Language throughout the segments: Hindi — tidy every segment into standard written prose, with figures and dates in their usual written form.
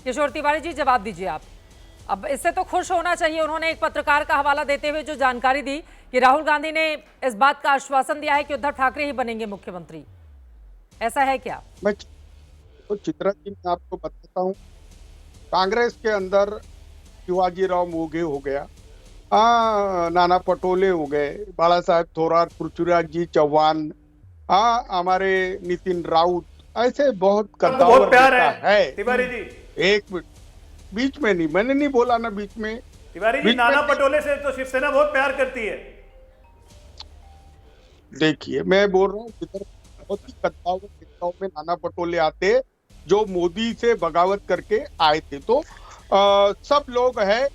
किशोर तिवारी जी जवाब दीजिए आप। अब इससे तो खुश होना चाहिए, उन्होंने एक पत्रकार का हवाला देते हुए जो जानकारी दी कि राहुल गांधी ने इस बात का आश्वासन दिया है कि उद्धव ठाकरे ही बनेंगे मुख्यमंत्री, ऐसा है क्या? मैं तो चित्रा जी मैं आपको बताता हूँ, कांग्रेस के अंदर शिवाजी राव मोघे हो गया, नाना पटोले हो गए, बाला साहेब थोराट, पृथ्वीराज जी चौहान, हमारे नितिन राउत, ऐसे बहुत आपको बहुत कद्दावर प्यार नेता है है। तिवारी जी। एक मिनट, बीच में नहीं, मैंने नहीं बोला ना बीच में। तिवारी जी, बीच नाना में पटोले से तो शिवसेना बहुत प्यार करती है। देखिए, मैं बोल रहा हूँ इधर बहुत ही कद्दावर नेताओं में नाना पटोले आते, जो मोदी से बगावत करके आए थे। तो सब लोग हैं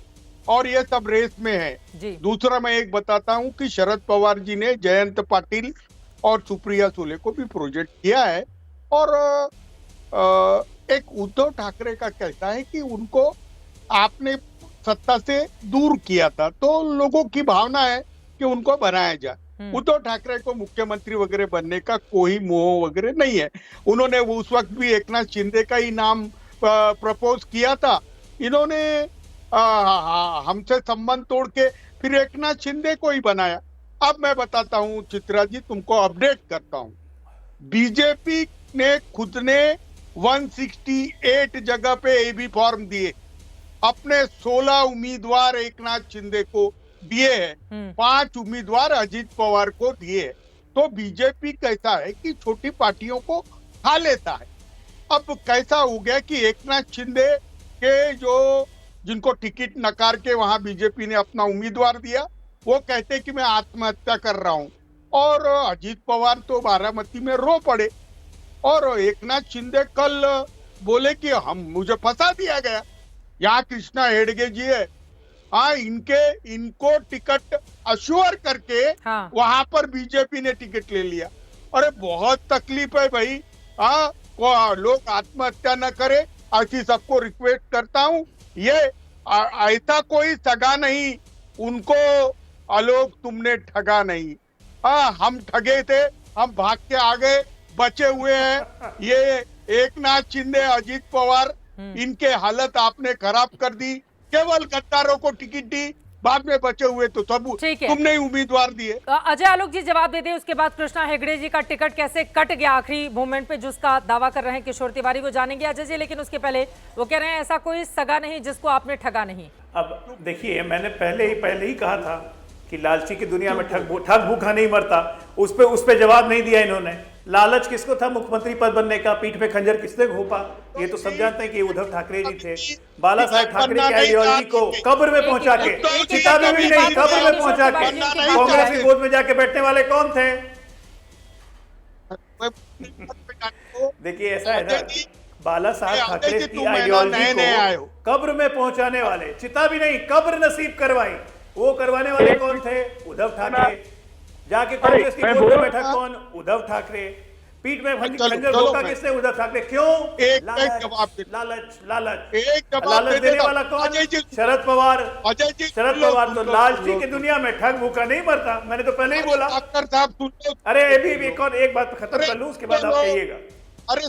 और ये सब रेस में है जी। दूसरा मैं एक बताता हूं कि शरद पवार जी ने जयंत पाटिल और सुप्रिया सुले को भी प्रोजेक्ट किया है। और एक उद्धव ठाकरे का कहता है कि उनको आपने सत्ता से दूर किया था, तो लोगों की भावना है कि उनको बनाया जाए। उद्धव ठाकरे को मुख्यमंत्री वगैरह बनने का कोई मोह वगैरह नहीं है। उन्होंने उस वक्त भी एकनाथ शिंदे का ही नाम प्रपोज किया था। इन्होंने हमसे संबंध तोड़ के फिर एकनाथ शिंदे को ही बनाया। अब मैं बताता हूं चित्रा जी, तुमको अपडेट करता हूं। बीजेपी ने खुद ने 168 जगह पे एबी फॉर्म दिए, अपने 16 उम्मीदवार एकनाथ शिंदे को दिए हैं, 5 उम्मीदवार अजीत पवार को दिए। तो बीजेपी कैसा है कि छोटी पार्टियों को खा लेता है। अब कैसा हो गया कि एकनाथ शिंदे के जो जिनको टिकट नकार के वहां बीजेपी ने अपना उम्मीदवार दिया, वो कहते कि मैं आत्महत्या कर रहा हूं। और अजीत पवार तो बारामती में रो पड़े। और एकनाथ शिंदे कल बोले कि मुझे फंसा दिया गया। यहाँ कृष्णा हेडगे जी है, इनको टिकट अश्योर करके वहां पर बीजेपी ने टिकट ले लिया। अरे बहुत तकलीफ है भाई। लोग आत्महत्या न करे, ऐसी सबको रिक्वेस्ट करता हूं। ये ऐसा कोई सगा नहीं, उनको आलोक तुमने ठगा नहीं। हम ठगे थे, हम भाग के आ गए, बचे हुए हैं ये एकनाथ शिंदे, अजीत पवार, इनके हालत आपने खराब कर दी। केवल गद्दारों को टिकट दी, बाद में बचे हुए तो सब तुमने ही उम्मीदवार दिए। अजय आलोक जी जवाब दे दिए, उसके बाद कृष्णा हेगड़े जी का टिकट कैसे कट गया आखिरी मोमेंट पे, जिसका दावा कर रहे हैं किशोर तिवारी, वो जानेंगे अजय जी। लेकिन उसके पहले वो कह रहे हैं ऐसा कोई सगा नहीं जिसको आपने ठगा नहीं। अब देखिए, मैंने पहले ही कहा था कि लालची की दुनिया में ठग भूखा नहीं मरता। उस पे जवाब नहीं दिया इन्होंने। लालच किसको था मुख्यमंत्री पद बनने का? पीठ पे खंजर किसने घोंपा? ये तो सब जानते हैं कि उद्धव ठाकरे जी थे। बाला साहेब ठाकरे की आइडियोलॉजी को कब्र में पहुंचा के, चिता में भी नहीं, कब्र में पहुंचा के कांग्रेस की गोद में जाके बैठने वाले कौन थे? देखिए ऐसा है ना, बाला साहब ठाकरे की आइडियोलॉजी को कब्र में पहुंचाने वाले, चिता भी नहीं कब्र नसीब करवाई, वो करवाने वाले कौन थे? उद्धव ठाकरे। जाके कांग्रेस की गोद में बैठा कौन? उद्धव ठाकरे। पीठ में खंजर घोंका किसने? उद्धव ठाकरे। क्यों? लालच देने वाला कौन? शरद पवार। शरद पवार तो लालची की दुनिया में ठग भूखा नहीं मरता। मैंने तो पहले ही बोला। अरे एक बात खत्म कर लूं, उसके बाद आप कहिएगा। अरे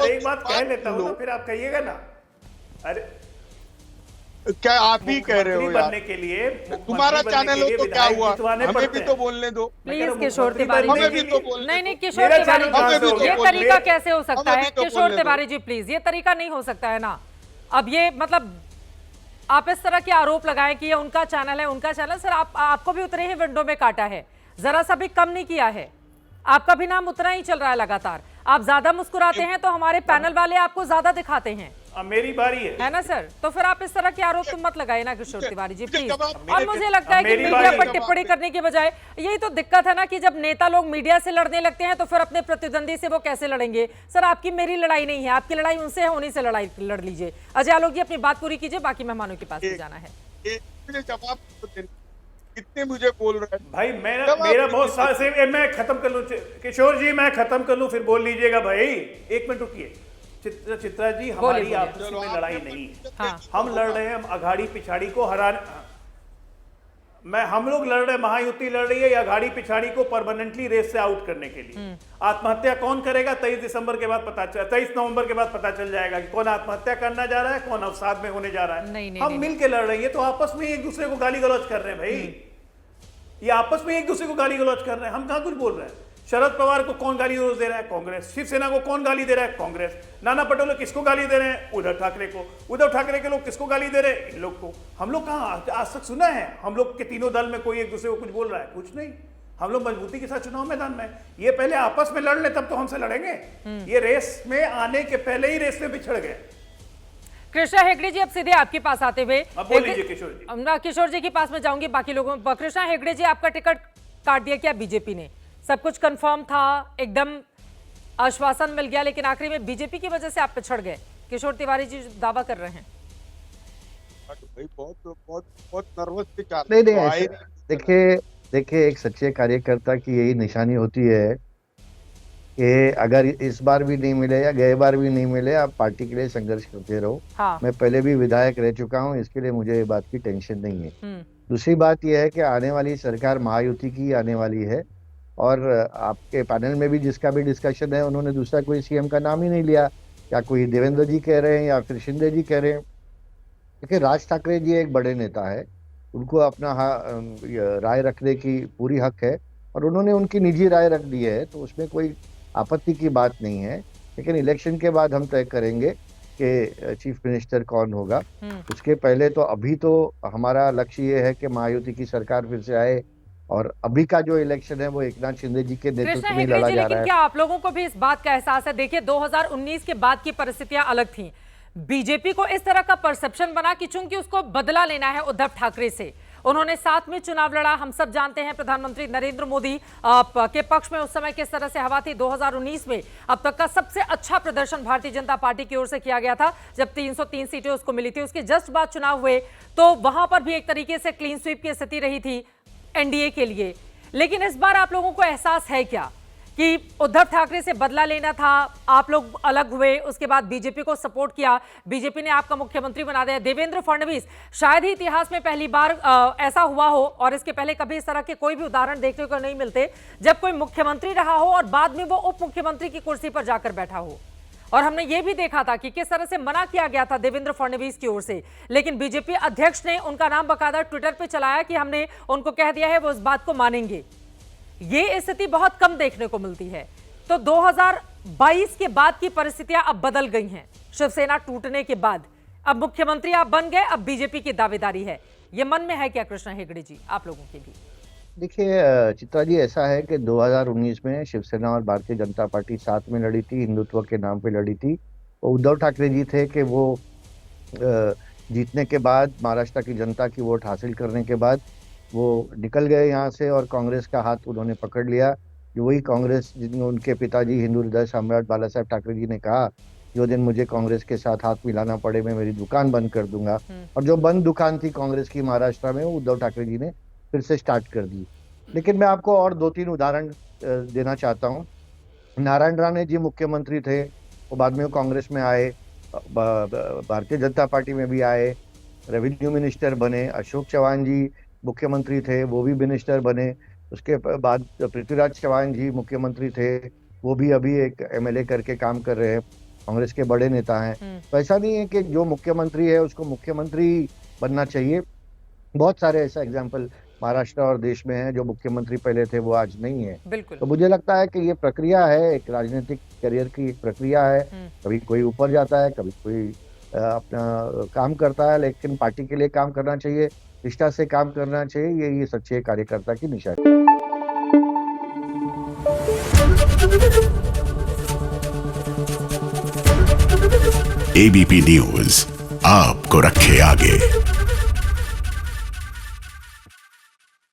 एक बात कह लेता हूँ, फिर आप कहिएगा ना। अरे क्या आप ही कह रहे हो यार? बनने के लिए तुम्हारा चैनल हो तो क्या हुआ, हमें भी तो बोलने दो। प्लीज किशोर तिवारी, हमें भी तो बोलने। नहीं किशोर तिवारी, ये तरीका कैसे हो सकता है? किशोर तिवारी जी प्लीज, ये तरीका नहीं हो सकता है ना। अब ये मतलब आप इस तरह के आरोप लगाएं कि ये उनका चैनल है, उनका चैनल। सर आपको भी उतने ही विंडो में काटा है, जरा सा भी कम नहीं किया है। आपका भी नाम उतना ही चल रहा है लगातार। आप ज्यादा मुस्कुराते हैं तो हमारे पैनल वाले आपको ज्यादा दिखाते हैं। अब मेरी बारी है ना सर, तो फिर आप इस तरह के आरोप तुम मत लगाए ना किशोर तिवारी जी प्लीज। और मुझे लगता है कि मीडिया पर टिप्पणी करने के बजाय, यही तो दिक्कत है ना कि जब नेता लोग मीडिया से लड़ने लगते हैं तो फिर अपने प्रतिद्वंदी से वो कैसे लड़ेंगे? सर आपकी मेरी लड़ाई नहीं है, आपकी लड़ाई उनसे है, उन्हीं से लड़ाई लड़ लीजिए। अजय आलोक जी अपनी बात पूरी कीजिए, बाकी मेहमानों के पास भी जाना है। कितने मुझे बोल रहे हैं भाई? मेरा बहुत साल से, मैं खत्म कर लूं किशोर जी, मैं खत्म कर लूं फिर बोल लीजिएगा भाई। एक मिनट रुकिए। चित्रा जी, हमारी आपस में लड़ाई नहीं है। हम लड़ रहे हैं अघाड़ी पिछाड़ी को हराने। हम लोग लड़ रहे, महायुति लड़ रही है या गाड़ी पिछाड़ी को परमानेंटली रेस से आउट करने के लिए। आत्महत्या कौन करेगा 23 नवंबर के बाद पता चल जाएगा कि कौन आत्महत्या करना जा रहा है, कौन अवसाद में होने जा रहा है। हम मिल के लड़ रही है, तो आपस में एक दूसरे को गाली गलौज कर रहे हैं भाई। ये आपस में एक दूसरे को गाली गलौज कर रहे हैं, हम कहां कुछ बोल रहे हैं। शरद पवार को कौन गाली गलौज दे रहा है? कांग्रेस। शिवसेना को कौन गाली दे रहा है? कांग्रेस। नाना पटोले किसको गाली दे रहे हैं? उद्धव ठाकरे को। उद्धव ठाकरे के लोग किसको गाली दे रहे हैं? इन लोग को। हम लोग कहां आज तक सुना है हम लोग के तीनों दल में कोई एक दूसरे को कुछ बोल रहा है? कुछ नहीं। हम लोग मजबूती के साथ चुनाव मैदान में, ये पहले आपस में लड़ ले तब तो हमसे लड़ेंगे। ये रेस में आने के पहले ही रेस में बिछड़ गए। कृष्णा हेगड़े जी, अब सीधे आपके पास आते हुए किशोर जी के पास में जाऊंगी बाकी लोगों। कृष्णा हेगड़े जी, आपका टिकट काट दिया क्या बीजेपी ने? सब कुछ कंफर्म था, एकदम आश्वासन मिल गया, लेकिन आखिरी में बीजेपी की वजह से आप पिछड़ गए। किशोर तिवारी जी दावा कर रहे हैं। भाई बहुत नर्वस थे। नहीं, देखिए एक सच्चे कार्यकर्ता की यही निशानी होती है कि अगर इस बार भी नहीं मिले या गए बार भी नहीं मिले, आप पार्टी के लिए संघर्ष करते रहो। हाँ। मैं पहले भी विधायक रह चुका हूँ, इसके लिए मुझे ये बात की टेंशन नहीं है। दूसरी बात यह है कि आने वाली सरकार महायुति की आने वाली है, और आपके पैनल में भी जिसका भी डिस्कशन है, उन्होंने दूसरा कोई सीएम का नाम ही नहीं लिया। या कोई देवेंद्र जी कह रहे हैं या फिर शिंदे जी कह रहे हैं, क्योंकि राज ठाकरे जी एक बड़े नेता है, उनको अपना राय रखने की पूरी हक है, और उन्होंने उनकी निजी राय रख दी है, तो उसमें कोई आपत्ति की बात नहीं है। लेकिन इलेक्शन के बाद हम तय करेंगे कि चीफ मिनिस्टर कौन होगा। उसके पहले तो अभी तो हमारा लक्ष्य ये है कि महायुति की सरकार फिर से आए, और अभी का जो इलेक्शन है वो एकनाथ शिंदे जी के नेतृत्व में लड़ा जा रहा है। क्या आप लोगों को भी इस बात का एहसास है? देखिए 2019 के बाद की परिस्थितियां अलग थी। बीजेपी को इस तरह का परसेप्शन बना कि चूंकि उसको बदला लेना है उद्धव ठाकरे से, उन्होंने साथ में चुनाव लड़ा। हम सब जानते हैं प्रधानमंत्री नरेंद्र मोदी के पक्ष में उस समय किस तरह से हवा थी। 2019 में अब तक का सबसे अच्छा प्रदर्शन भारतीय जनता पार्टी की ओर से किया गया था, जब 303 सीटें उसको मिली थी। उसके जस्ट बाद चुनाव हुए तो वहां पर भी एक तरीके से क्लीन स्वीप की स्थिति रही थी एनडीए के लिए। लेकिन इस बार आप लोगों को एहसास है क्या कि उद्धव ठाकरे से बदला लेना था, आप लोग अलग हुए, उसके बाद बीजेपी को सपोर्ट किया, बीजेपी ने आपका मुख्यमंत्री बना दिया। देवेंद्र फडणवीस, शायद ही इतिहास में पहली बार ऐसा हुआ हो, और इसके पहले कभी इस तरह के कोई भी उदाहरण देखने को नहीं मिलते, जब कोई मुख्यमंत्री रहा हो और बाद में वो उप मुख्यमंत्री की कुर्सी पर जाकर बैठा हो। और हमने ये भी देखा था कि किस तरह से मना किया गया था देवेंद्र फडणवीस की ओर से, लेकिन बीजेपी अध्यक्ष ने उनका नाम बकायदा ट्विटर पे चलाया कि हमने उनको कह दिया है, वो इस बात को मानेंगे। ये स्थिति बहुत कम देखने को मिलती है। तो 2022 के बाद की परिस्थितियां अब बदल गई हैं। शिवसेना टूटने के बाद अब मुख्यमंत्री आप बन गए, अब बीजेपी की दावेदारी है। ये मन में है क्या कृष्णा हेगड़े जी आप लोगों के भी? देखिए चित्रा जी, ऐसा है कि 2019 में शिवसेना और भारतीय जनता पार्टी साथ में लड़ी थी, हिंदुत्व के नाम पे लड़ी थी। वो उद्धव ठाकरे जी थे कि वो जीतने के बाद, महाराष्ट्र की जनता की वोट हासिल करने के बाद वो निकल गए यहाँ से, और कांग्रेस का हाथ उन्होंने पकड़ लिया। वही कांग्रेस जिनमें उनके पिताजी हिंदू हृदय सम्राट बाला साहेब ठाकरे जी ने कहा, जो दिन मुझे कांग्रेस के साथ हाथ मिलाना पड़े मैं मेरी दुकान बंद कर दूंगा। और जो बंद दुकान थी कांग्रेस की महाराष्ट्र में, वो उद्धव ठाकरे जी ने फिर से स्टार्ट कर दी। लेकिन मैं आपको और 2-3 उदाहरण देना चाहता हूँ। नारायण राणे जी मुख्यमंत्री थे, वो बाद में कांग्रेस में आए, भारतीय जनता पार्टी में भी आए, रेवेन्यू मिनिस्टर बने। अशोक चौहान जी मुख्यमंत्री थे, वो भी मिनिस्टर बने। उसके बाद पृथ्वीराज चौहान जी मुख्यमंत्री थे, वो भी अभी एक एमएलए करके काम कर रहे हैं, कांग्रेस के बड़े नेता हैं। तो ऐसा नहीं है कि जो मुख्यमंत्री है उसको मुख्यमंत्री बनना चाहिए। बहुत सारे ऐसा एग्जाम्पल महाराष्ट्र और देश में है, जो मुख्यमंत्री पहले थे वो आज नहीं है। बिल्कुल। तो मुझे लगता है कि ये प्रक्रिया है, एक राजनीतिक करियर की एक प्रक्रिया है। कभी कोई ऊपर जाता है, कभी कोई अपना काम करता है, लेकिन पार्टी के लिए काम करना चाहिए, निष्ठा से काम करना चाहिए। ये सच्चे कार्यकर्ता की निशानी। एबीपी न्यूज आपको रखे आगे।